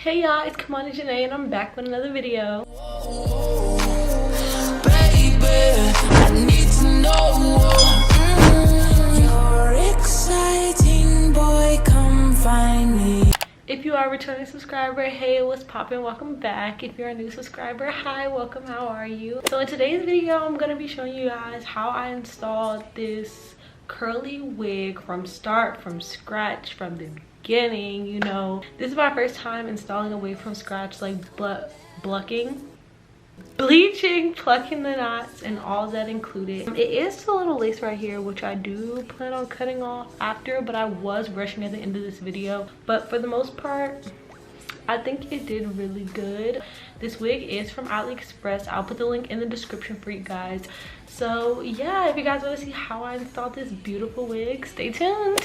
Hey y'all, it's Kamani and I'm back with another video. Baby, I need to know. You're exciting, boy, come find me. If you are a returning subscriber, hey, what's poppin'? Welcome back. If you're a new subscriber, hi, welcome, how are you? So in today's video, I'm gonna be showing you guys how I installed this curly wig from scratch, from the beginning. You know, this is my first time installing a wig from scratch, like bleaching, plucking the knots, and all that included. It is still a little lace right here, which I do plan on cutting off after, but I was brushing at the end of this video. But for the most part, I think it did really good. This wig is from AliExpress. I'll put the link in the description for you guys. So yeah, if you guys want to see how I installed this beautiful wig, stay tuned.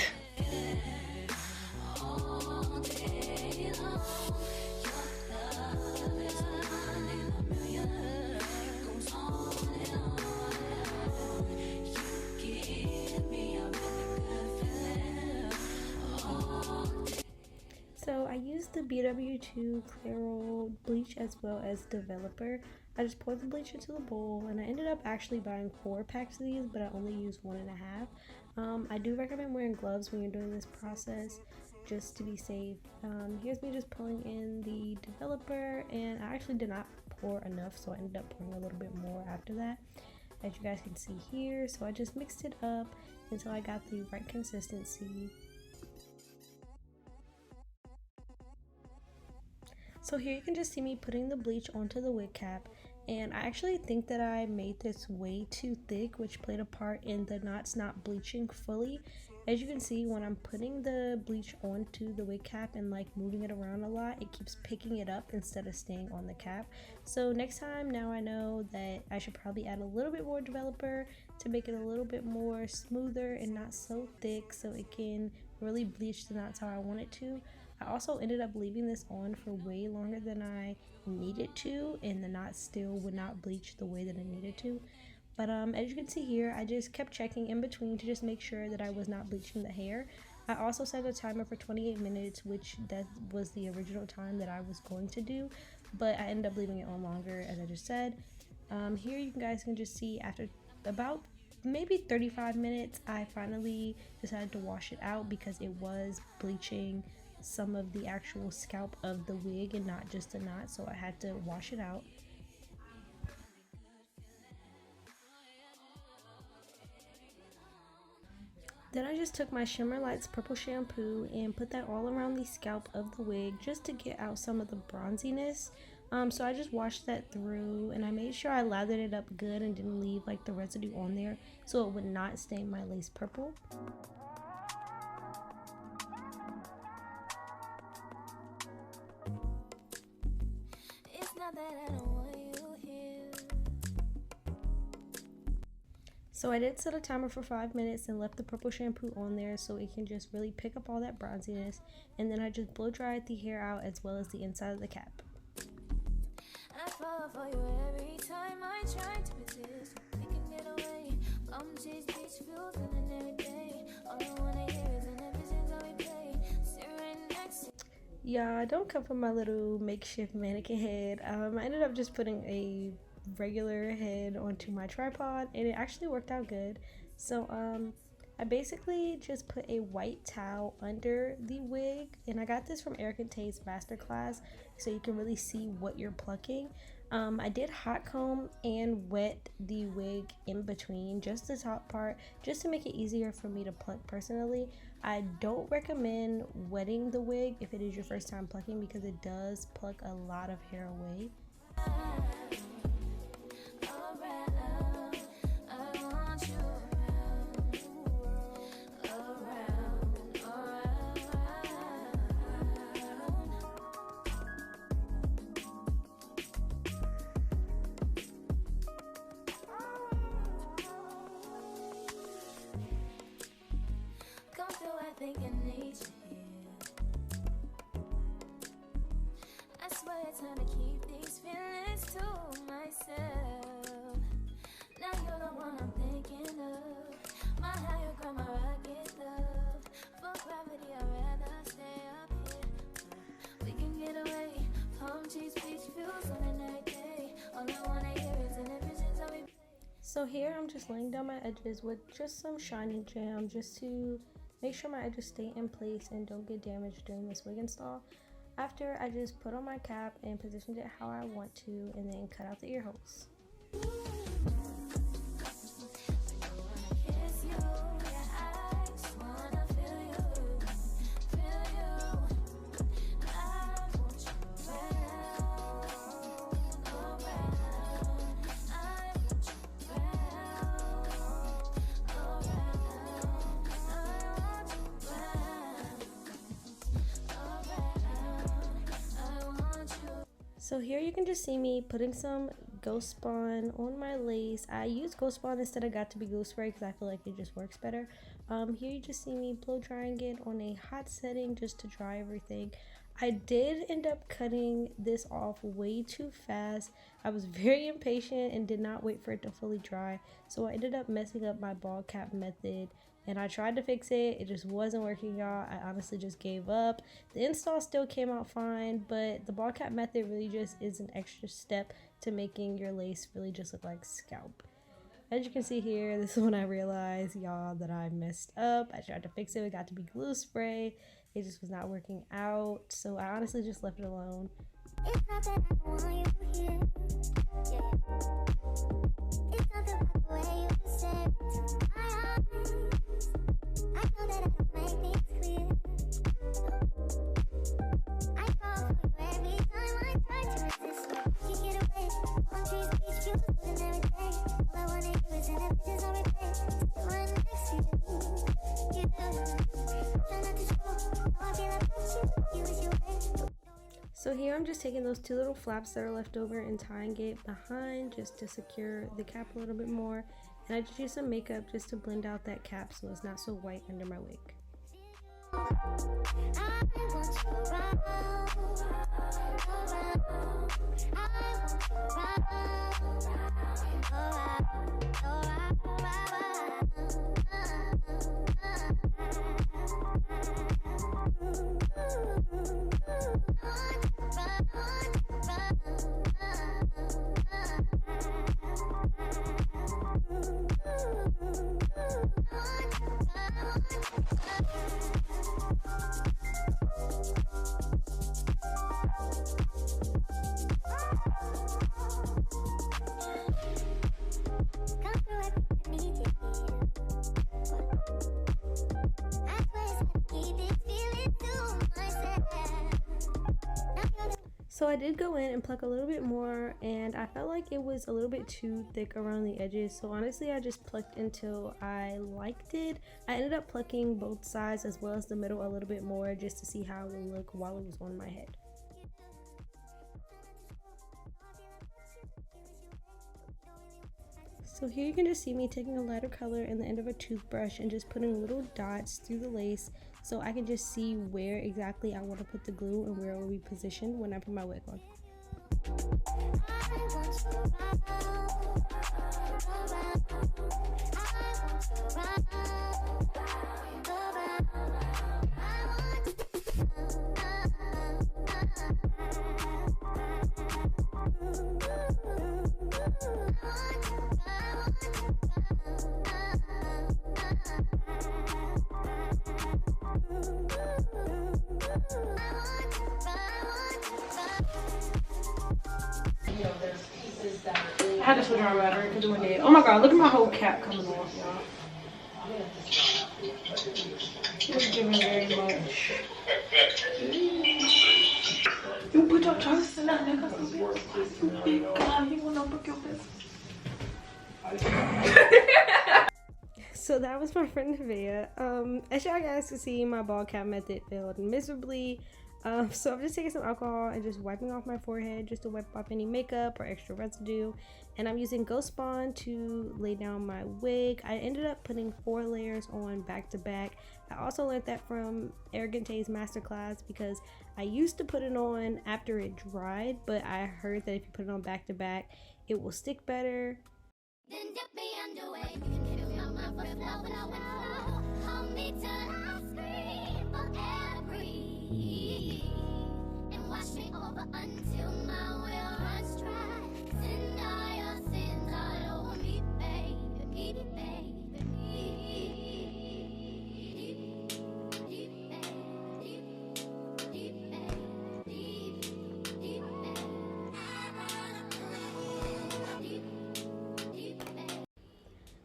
So I used the BW2 Clairol bleach as well as developer. I just poured the bleach into the bowl, and I ended up actually buying 4 packs of these, but I only used 1.5. I do recommend wearing gloves when you're doing this process, just to be safe. Here's me just pulling in the developer, and I actually did not pour enough, so I ended up pouring a little bit more after that, as you guys can see here. So I just mixed it up until I got the right consistency. So here you can just see me putting the bleach onto the wig cap, and I actually think that I made this way too thick, which played a part in the knots not bleaching fully. As you can see, when I'm putting the bleach onto the wig cap and like moving it around a lot, it keeps picking it up instead of staying on the cap. So next time, now I know that I should probably add a little bit more developer to make it a little bit more smoother and not so thick, so it can really bleach the knots how I want it to. I also ended up leaving this on for way longer than I needed to, and the knot still would not bleach the way that it needed to. But as you can see here, I just kept checking in between to just make sure that I was not bleaching the hair. I also set a timer for 28 minutes, which that was the original time that I was going to do, but I ended up leaving it on longer, as I just said. Here you guys can just see after about maybe 35 minutes, I finally decided to wash it out because it was bleaching some of the actual scalp of the wig and not just the knot, so I had to wash it out. Then I just took my Shimmer Lights purple shampoo and put that all around the scalp of the wig just to get out some of the bronziness. So I just washed that through, and I made sure I lathered it up good and didn't leave like the residue on there so it would not stain my lace purple. So I did set a timer for 5 minutes and left the purple shampoo on there so it can just really pick up all that bronziness, and then I just blow dried the hair out as well as the inside of the cap. I fall for you every time I try to resist. We can get away. Come chase beach views and every day. All I wanna hear is an ever how we play. Sit right next to yeah, I don't come from my little makeshift mannequin head. I ended up just putting a regular head onto my tripod, and it actually worked out good. So I basically just put a white towel under the wig, and I got this from Erica Tay's masterclass, so you can really see what you're plucking. I did hot comb and wet the wig in between, just the top part, just to make it easier for me to pluck personally. I don't recommend wetting the wig if it is your first time plucking, because it does pluck a lot of hair away. think I need you here. I swear it's time to keep these feelings to myself. Now you're the one I'm thinking of. My higher ground, my rocket love. For gravity, I'd rather stay up here. We can get away. So here I'm just laying down my edges with just some shiny jam just to make sure my edges stay in place and don't get damaged during this wig install. After, I just put on my cap and positioned it how I want to, and then cut out the ear holes. So here you can just see me putting some Ghost Spawn on my lace. I use Ghost Spawn instead of Got To Be Glue Spray because I feel like it just works better. Here you just see me blow drying it on a hot setting just to dry everything. I did end up cutting this off way too fast. I was very impatient and did not wait for it to fully dry. So I ended up messing up my ball cap method. And I tried to fix it, it just wasn't working, y'all. I honestly just gave up. The install still came out fine, but the ball cap method really just is an extra step to making your lace really just look like scalp. As you can see here, this is when I realized, y'all, that I messed up. I tried to fix it with Got To Be Glue Spray. It just was not working out, so I honestly just left it alone. It's not that I want you here. It's not the way you say it. I know that I make things clear. I fall for you every time I try to resist. You get away. On trees, beach views, and every day. All I wanna do is end up just on replay. Still right next to you. You do. Try not to show. Now I feel like you is your way. So here I'm just taking those two little flaps that are left over and tying it behind just to secure the cap a little bit more. And I just use some makeup just to blend out that cap so it's not so white under my wig. So I did go in and pluck a little bit more, and I felt like it was a little bit too thick around the edges, so honestly I just plucked until I liked it. I ended up plucking both sides as well as the middle a little bit more just to see how it would look while it was on my head. So here you can just see me taking a lighter color in the end of a toothbrush and just putting little dots through the lace so I can just see where exactly I want to put the glue and where it will be positioned when I put my wig on. I had to switch my battery because it went dead. Oh my god, look at my whole cap coming off, y'all. It's giving very much. You put your trust in that nigga. You big guy, you wanna book your business. So that was my friend Nevaeh. As y'all guys can see, my ball cap method failed miserably. So I'm just taking some alcohol and just wiping off my forehead just to wipe off any makeup or extra residue. And I'm using Ghost Spawn to lay down my wig. I ended up putting 4 layers on back to back. I also learned that from Argante's masterclass because I used to put it on after it dried, but I heard that if you put it on back to back, it will stick better.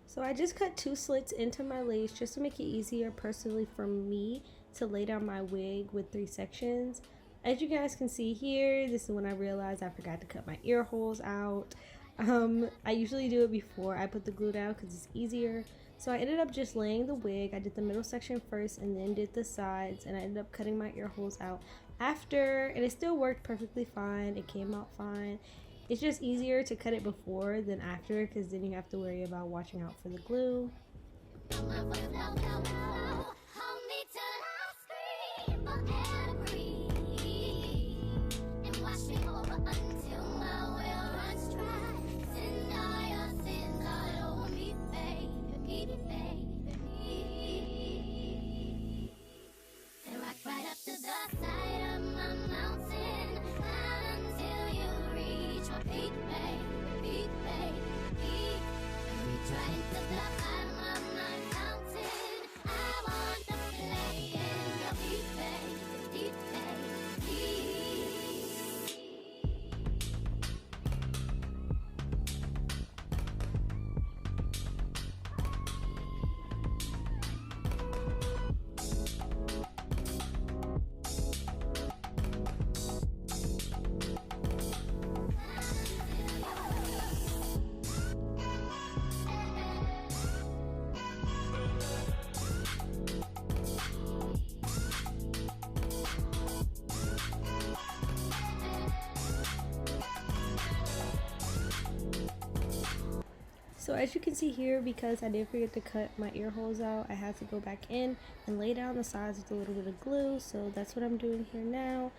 So I just cut 2 slits into my lace just to make it easier personally for me to lay down my wig with 3 sections. As you guys can see here, this is when I realized I forgot to cut my ear holes out. I usually do it before I put the glue down because it's easier. So I ended up just laying the wig. I did the middle section first and then did the sides, and I ended up cutting my ear holes out after, and it still worked perfectly fine. It came out fine. It's just easier to cut it before than after because then you have to worry about watching out for the glue. So as you can see here, because I did forget to cut my ear holes out, I had to go back in and lay down the sides with a little bit of glue. So that's what I'm doing here now.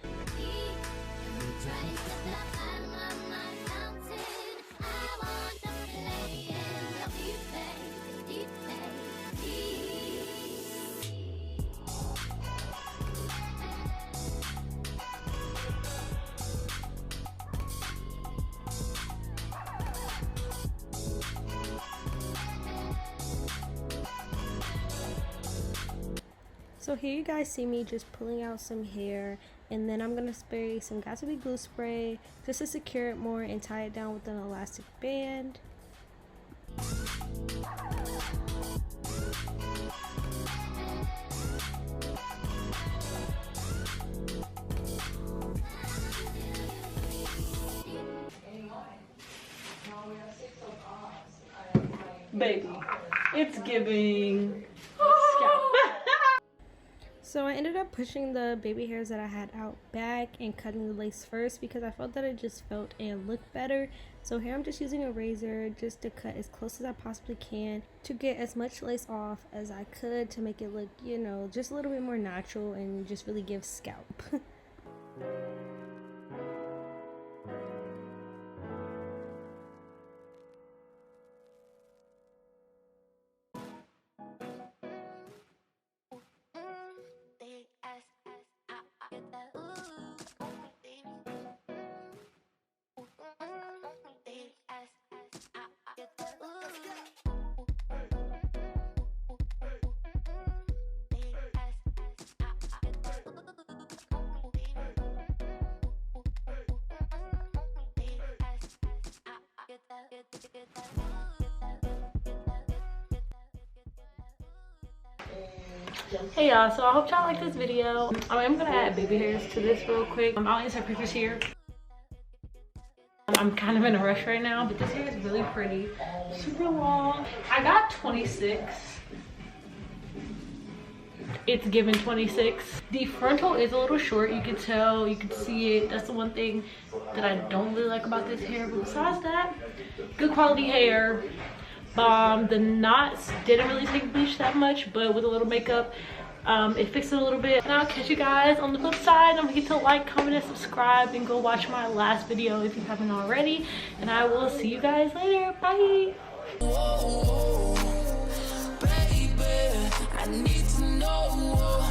So here you guys see me just pulling out some hair, and then I'm gonna spray some ga-nae glue spray just to secure it more and tie it down with an elastic band. Baby, it's giving. So I ended up pushing the baby hairs that I had out back and cutting the lace first because I felt that it just felt and looked better. So here I'm just using a razor just to cut as close as I possibly can to get as much lace off as I could to make it look, you know, just a little bit more natural and just really give scalp. Hey y'all, so I hope y'all like this video. I am gonna add baby hairs to this real quick. I'll insert pictures here. I'm kind of in a rush right now, but this hair is really pretty, super long. I got 26. It's given 26. The frontal is a little short, you can tell, you can see it. That's the one thing that I don't really like about this hair, but besides that, good quality hair. The knots didn't really take bleach that much, but with a little makeup, it fixed it a little bit. And I'll catch you guys on the flip side. Don't forget to like, comment, and subscribe, and go watch my last video if you haven't already. And I will see you guys later. Bye. Baby, I need to know.